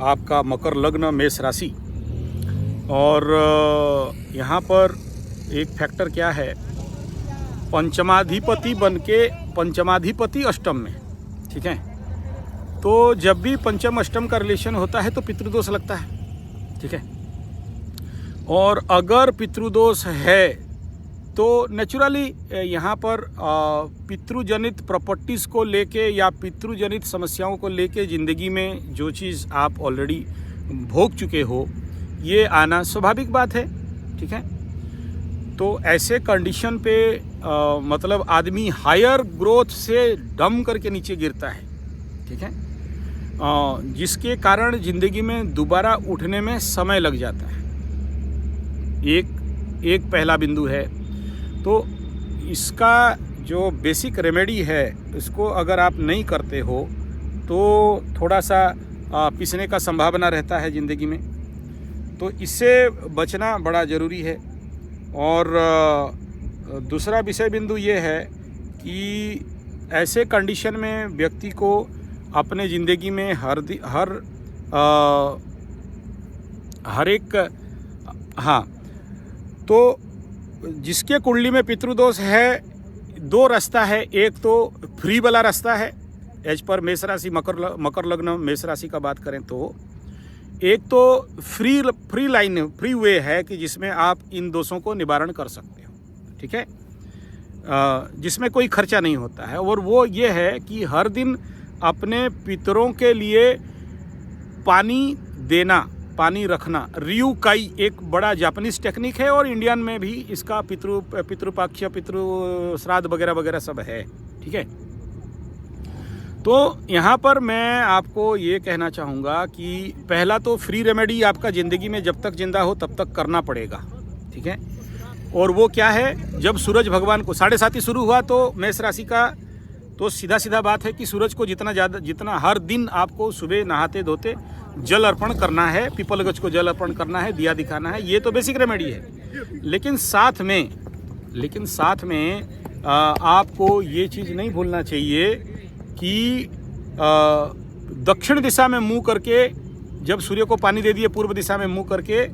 आपका मकर लग्न मेष राशि। और यहाँ पर एक फैक्टर क्या है, पंचमाधिपति बनके पंचमाधिपति अष्टम में, ठीक है। तो जब भी पंचम अष्टम का रिलेशन होता है तो पितृदोष लगता है, ठीक है। और अगर पितृदोष है तो नेचुरली यहाँ पर पितृजनित प्रॉपर्टीज़ को लेके या पितृजनित समस्याओं को लेके ज़िंदगी में जो चीज़ आप ऑलरेडी भोग चुके हो, ये आना स्वाभाविक बात है, ठीक है। तो ऐसे कंडीशन पे मतलब आदमी हायर ग्रोथ से डम करके नीचे गिरता है, ठीक है। जिसके कारण ज़िंदगी में दोबारा उठने में समय लग जाता है। एक पहला बिंदु है। तो इसका जो बेसिक रेमेडी है, इसको अगर आप नहीं करते हो तो थोड़ा सा पिसने का संभावना रहता है ज़िंदगी में, तो इससे बचना बड़ा ज़रूरी है। और दूसरा विषय बिंदु ये है कि ऐसे कंडीशन में व्यक्ति को अपने ज़िंदगी में हर एक तो जिसके कुंडली में पितृदोष है, दो रास्ता है। एक तो फ्री वाला रास्ता है, एज पर मेष राशि मकर लग्न मेष राशि का बात करें तो एक तो फ्री वे है कि जिसमें आप इन दोषों को निवारण कर सकते हो, ठीक है, जिसमें कोई खर्चा नहीं होता है। और वो ये है कि हर दिन अपने पितरों के लिए पानी देना, पानी रखना। रियुकाई एक बड़ा जापानीज टेक्निक है और इंडियन में भी इसका पितृपक्ष पितृ श्राद्ध वगैरह वगैरह सब है, ठीक है। तो यहाँ पर मैं आपको ये कहना चाहूँगा कि पहला तो फ्री रेमेडी आपका ज़िंदगी में जब तक जिंदा हो तब तक करना पड़ेगा, ठीक है। और वो क्या है, जब सूरज भगवान को 7:30 शुरू हुआ तो मेष राशि का, तो सीधा बात है कि सूरज को जितना हर दिन आपको सुबह नहाते धोते जल अर्पण करना है, पीपल गज को जल अर्पण करना है, दिया दिखाना है। ये तो बेसिक रेमेडी है। लेकिन साथ में आपको ये चीज़ नहीं भूलना चाहिए कि दक्षिण दिशा में मुंह करके, जब सूर्य को पानी दे दिए पूर्व दिशा में मुंह करके,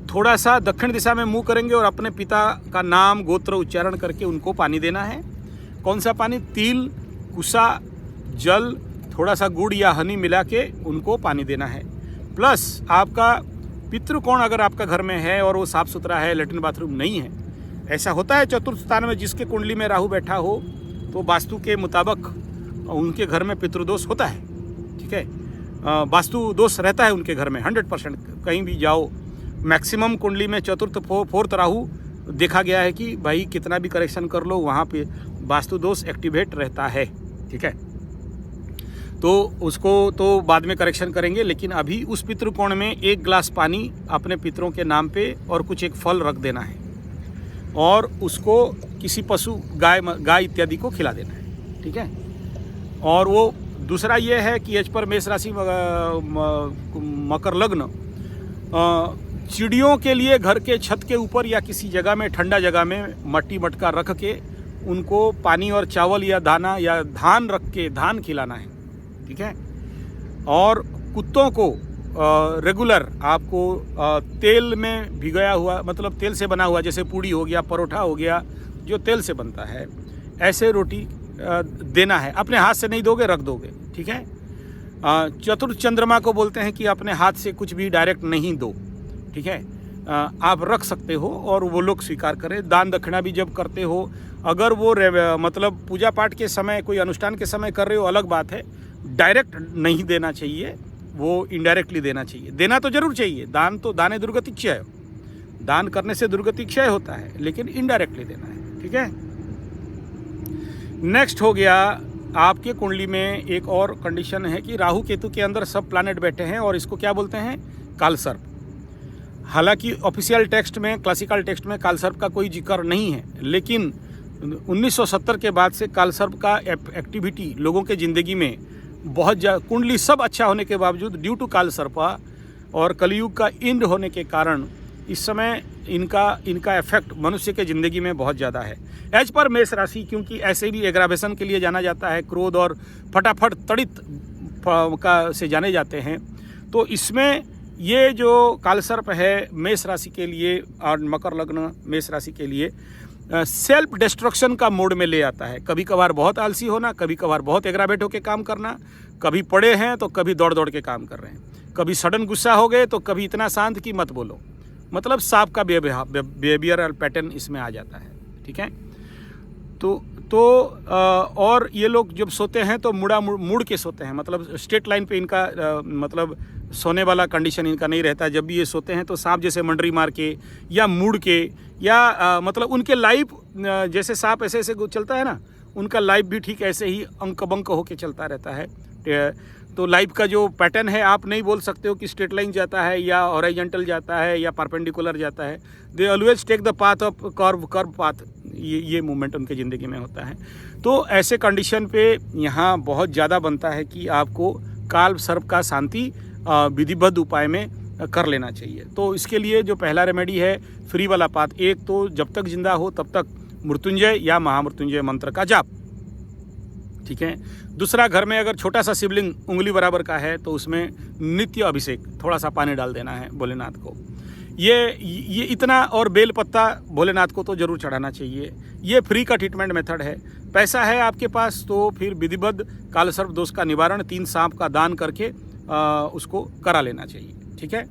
थोड़ा सा दक्षिण दिशा में मुंह करेंगे और अपने पिता का नाम गोत्र उच्चारण करके उनको पानी देना है। कौन सा पानी? तिल, कुसा, जल, थोड़ा सा गुड़ या हनी मिला के उनको पानी देना है। प्लस आपका पितृकोण अगर आपका घर में है और वो साफ़ सुथरा है, लेटरिन बाथरूम नहीं है, ऐसा होता है चतुर्थ स्थान में जिसके कुंडली में राहु बैठा हो तो वास्तु के मुताबिक उनके घर में पितृदोष होता है, ठीक है। वास्तु दोष रहता है उनके घर में 100%। कहीं भी जाओ, मैक्सिमम कुंडली में चतुर्थ फोर्थ राहु देखा गया है कि भाई कितना भी करेक्शन कर लो वहाँ पे वास्तु दोष एक्टिवेट रहता है, ठीक है। तो उसको तो बाद में करेक्शन करेंगे, लेकिन अभी उस पितृकोण में 1 गिलास पानी अपने पितरों के नाम पे और कुछ एक फल रख देना है और उसको किसी पशु गाय इत्यादि को खिला देना है, ठीक है। और वो दूसरा ये है कि एज पर मेष राशि मकर लग्न, चिड़ियों के लिए घर के छत के ऊपर या किसी जगह में, ठंडा जगह में मट्टी मटका रख के उनको पानी और चावल या दाना या धान रख के धान खिलाना है, ठीक है। और कुत्तों को रेगुलर आपको तेल में भिगोया हुआ, मतलब तेल से बना हुआ, जैसे पूड़ी हो गया, परोठा हो गया, जो तेल से बनता है, ऐसे रोटी देना है। अपने हाथ से नहीं दोगे, रख दोगे, ठीक है। चतुर्थ चंद्रमा को बोलते हैं कि अपने हाथ से कुछ भी डायरेक्ट नहीं दो, ठीक है। आप रख सकते हो और वो लोग स्वीकार करें। दान दक्षिणा भी जब करते हो, अगर वो मतलब पूजा पाठ के समय, कोई अनुष्ठान के समय कर रहे हो, अलग बात है। डायरेक्ट नहीं देना चाहिए, वो इनडायरेक्टली देना चाहिए। देना तो जरूर चाहिए, दान तो दाने दुर्गति क्षय, दान करने से दुर्गति क्षय होता है, लेकिन इनडायरेक्टली देना है, ठीक है। नेक्स्ट हो गया, आपके कुंडली में एक और कंडीशन है कि राहु केतु के अंदर सब प्लैनेट बैठे हैं और इसको क्या बोलते हैं? कालसर्प। हालांकि ऑफिशियल टेक्स्ट में, क्लासिकल टेक्स्ट में कालसर्प का कोई जिक्र नहीं है, लेकिन 1970 के बाद से कालसर्प का एक्टिविटी लोगों के ज़िंदगी में बहुत कुंडली सब अच्छा होने के बावजूद ड्यू टू कालसर्पा और कलयुग का इंड होने के कारण इस समय इनका इफेक्ट मनुष्य के ज़िंदगी में बहुत ज़्यादा है। एज पर मेष राशि, क्योंकि ऐसे भी एग्रावेशन के लिए जाना जाता है, क्रोध और फटाफट तड़ित का से जाने जाते हैं। तो इसमें ये जो कालसर्प है मेष राशि के लिए और मकर लग्न मेष राशि के लिए सेल्फ डिस्ट्रक्शन का मोड में ले आता है। कभी कभार बहुत आलसी होना, कभी कभार बहुत एग्रावेट होकर काम करना, कभी पड़े हैं तो कभी दौड़ दौड़ के काम कर रहे हैं, कभी सडन गुस्सा हो गए तो कभी इतना शांत कि मत बोलो। मतलब सांप का बिहेवियरल पैटर्न इसमें आ जाता है। ठीक है। तो और ये लोग जब सोते हैं तो मुड़ के सोते हैं, मतलब स्ट्रेट लाइन पे इनका मतलब सोने वाला कंडीशन इनका नहीं रहता। जब भी ये सोते हैं तो सांप जैसे मंडरी मार के या मुड़ के या मतलब उनके लाइफ जैसे सांप ऐसे ऐसे चलता है ना, उनका लाइफ भी ठीक ऐसे ही अंक बंक होके चलता रहता है। तो लाइफ का जो पैटर्न है आप नहीं बोल सकते हो कि स्ट्रेट लाइन जाता है या हॉरिजॉन्टल जाता है या परपेंडिकुलर जाता है। They always take the path of curve path, ये मूवमेंट उनके ज़िंदगी में होता है। तो ऐसे कंडीशन पे यहाँ बहुत ज़्यादा बनता है कि आपको काल सर्प का शांति विधिबद्ध उपाय में कर लेना चाहिए। तो इसके लिए जो पहला रेमेडी है फ्री वाला पाथ, एक तो जब तक जिंदा हो तब तक मृत्युंजय या महामृत्युंजय मंत्र का जाप। ठीक है। दूसरा, घर में अगर छोटा सा शिवलिंग उंगली बराबर का है तो उसमें नित्य अभिषेक, थोड़ा सा पानी डाल देना है भोलेनाथ को। ये इतना, और बेल पत्ता भोलेनाथ को तो जरूर चढ़ाना चाहिए। ये फ्री का ट्रीटमेंट मेथड है। पैसा है आपके पास तो फिर विधिबद्ध कालसर्प दोष का निवारण 3 सांप का दान करके उसको करा लेना चाहिए। ठीक है।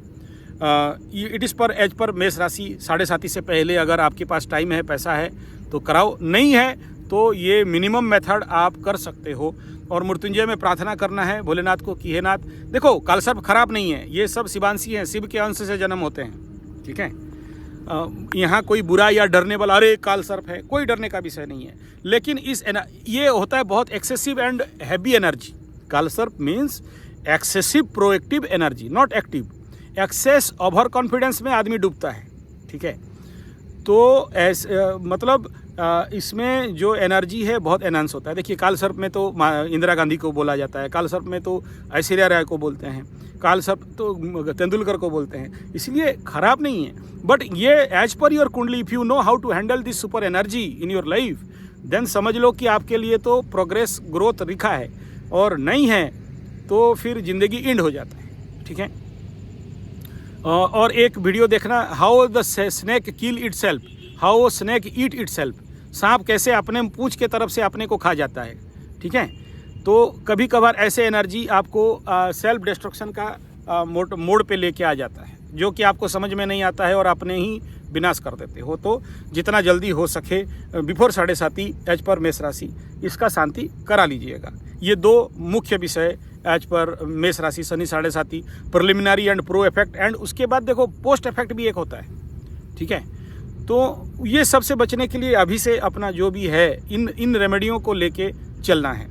इट इज़ पर एज पर मेष राशि 7:30 से पहले अगर आपके पास टाइम है, पैसा है तो कराओ, नहीं है तो ये मिनिमम मेथड आप कर सकते हो। और मृत्युंजय में प्रार्थना करना है भोलेनाथ को कि हे नाथ, देखो कालसर्प खराब नहीं है, ये सब शिवांशी हैं, शिव के अंश से जन्म होते हैं। ठीक है। यहाँ कोई बुरा या डरने वाला अरे कालसर्प है, कोई डरने का विषय नहीं है। लेकिन ये होता है बहुत excessive and heavy energy. Kaalsarp means excessive proactive energy, not active. Excess over confidence में आदमी डूबता है। ठीक है। तो मतलब इसमें जो एनर्जी है बहुत एनहांस होता है। देखिए कालसर्प में तो इंदिरा गांधी को बोला जाता है, कालसर्प में तो ऐश्वर्या राय को बोलते हैं, कालसर्प तो तेंदुलकर को बोलते हैं, इसलिए खराब नहीं है। बट ये एज पर योर कुंडली, if you know how to handle this super energy in your life, then समझ लो कि आपके लिए तो प्रोग्रेस ग्रोथ लिखा है, और नहीं है तो फिर ज़िंदगी एंड हो जाता है। ठीक है। और एक वीडियो देखना, how the snake kill it self, how snake eat it self, सांप कैसे अपने पूंछ के तरफ से अपने को खा जाता है। ठीक है। तो कभी कभार ऐसे एनर्जी आपको सेल्फ डिस्ट्रक्शन का मोड पे लेके आ जाता है, जो कि आपको समझ में नहीं आता है और अपने ही विनाश कर देते हो। तो जितना जल्दी हो सके बिफोर 7:30 एज पर मेष राशि इसका शांति करा लीजिएगा। ये 2 मुख्य विषय एज पर मेष राशि Shani 7:30, preliminary and pro effect, and उसके बाद देखो पोस्ट इफेक्ट भी एक होता है। ठीक है। तो ये सबसे बचने के लिए अभी से अपना जो भी है इन रेमेडियों को लेके चलना है।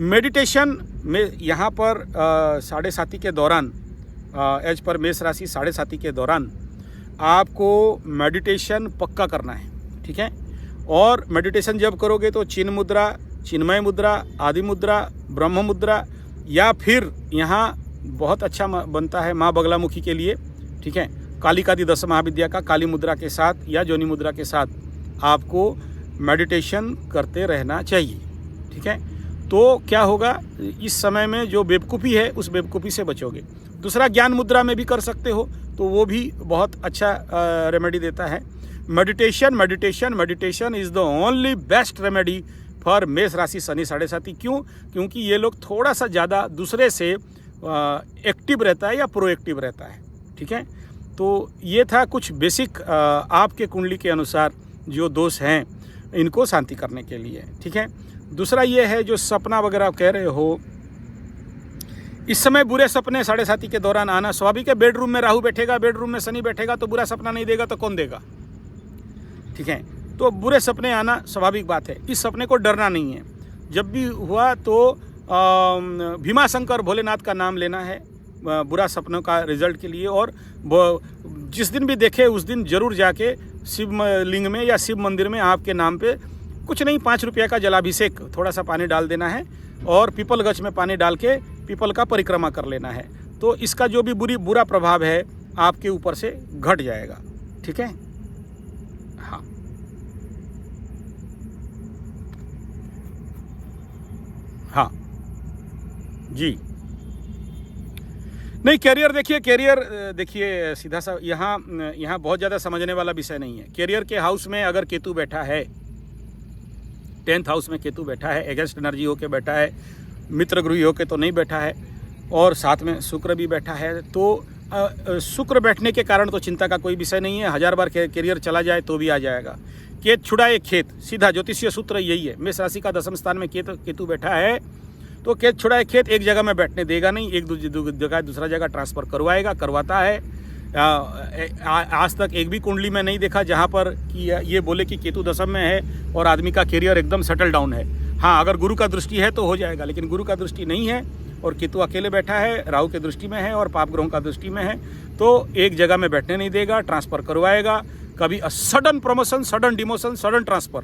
मेडिटेशन में यहाँ पर 7:30 के दौरान एज पर मेष राशि 7:30 के दौरान आपको मेडिटेशन पक्का करना है। ठीक है। और मेडिटेशन जब करोगे तो चिन्ह मुद्रा, चिन्मय मुद्रा, आदि मुद्रा, ब्रह्म मुद्रा, या फिर यहाँ बहुत अच्छा बनता है माँ बगलामुखी के लिए। ठीक है। कालिकादि 10 महाविद्या का काली मुद्रा के साथ या जोनी मुद्रा के साथ आपको मेडिटेशन करते रहना चाहिए। ठीक है। तो क्या होगा, इस समय में जो बेवकूफ़ी है उस बेवकूफ़ी से बचोगे। दूसरा, ज्ञान मुद्रा में भी कर सकते हो, तो वो भी बहुत अच्छा रेमेडी देता है। Meditation is the only best remedy for मेष राशि शनि 7:30। क्यों? क्योंकि ये लोग थोड़ा सा ज़्यादा दूसरे से एक्टिव रहता है या प्रोएक्टिव रहता है। ठीक है। तो ये था कुछ बेसिक आपके कुंडली के अनुसार जो दोष हैं इनको शांति करने के लिए। ठीक है। दूसरा ये है जो सपना वगैरह कह रहे हो, इस समय बुरे सपने 7:30 के दौरान आना स्वाभाविक है। बेडरूम में राहु बैठेगा, बेडरूम में शनि बैठेगा तो बुरा सपना नहीं देगा तो कौन देगा। ठीक है। तो बुरे सपने आना स्वाभाविक बात है, इस सपने को डरना नहीं है। जब भी हुआ तो भीमाशंकर भोलेनाथ का नाम लेना है बुरा सपनों का रिजल्ट के लिए। और जिस दिन भी देखे उस दिन जरूर जाके शिव लिंग में या शिव मंदिर में आपके नाम पे कुछ नहीं 5 रुपये का जलाभिषेक, थोड़ा सा पानी डाल देना है और पीपल गछ में पानी डाल के पीपल का परिक्रमा कर लेना है। तो इसका जो भी बुरा प्रभाव है आपके ऊपर से घट जाएगा। ठीक है। हाँ हाँ जी। नहीं, कैरियर देखिए सीधा सा यहाँ बहुत ज़्यादा समझने वाला विषय नहीं है। कैरियर के हाउस में अगर केतु बैठा है, 10th हाउस में केतु बैठा है, एगेंस्ट एनर्जी होके बैठा है, मित्र गृही होके तो नहीं बैठा है, और साथ में शुक्र भी बैठा है, तो शुक्र बैठने के कारण तो चिंता का कोई विषय नहीं है। 1000 बार कैरियर चला जाए तो भी आ जाएगा। केत छुड़ाए खेत, सीधा ज्योतिषीय सूत्र यही है। मेष राशि का 10वें स्थान में केतु बैठा है, तो केत छुड़ाए खेत एक जगह में बैठने देगा नहीं, एक दूसरा जगह ट्रांसफ़र करवाएगा, करवाता है। आज तक एक भी कुंडली में नहीं देखा जहाँ पर कि ये बोले कि केतु दशम में है और आदमी का कैरियर एकदम सेटल डाउन है। हाँ, अगर गुरु का दृष्टि है तो हो जाएगा, लेकिन गुरु का दृष्टि नहीं है और केतु अकेले बैठा है, राहु के दृष्टि में है और पाप ग्रहों का दृष्टि में है, तो एक जगह में बैठने नहीं देगा, ट्रांसफ़र करवाएगा। कभी sudden promotion, sudden demotion, sudden transfer.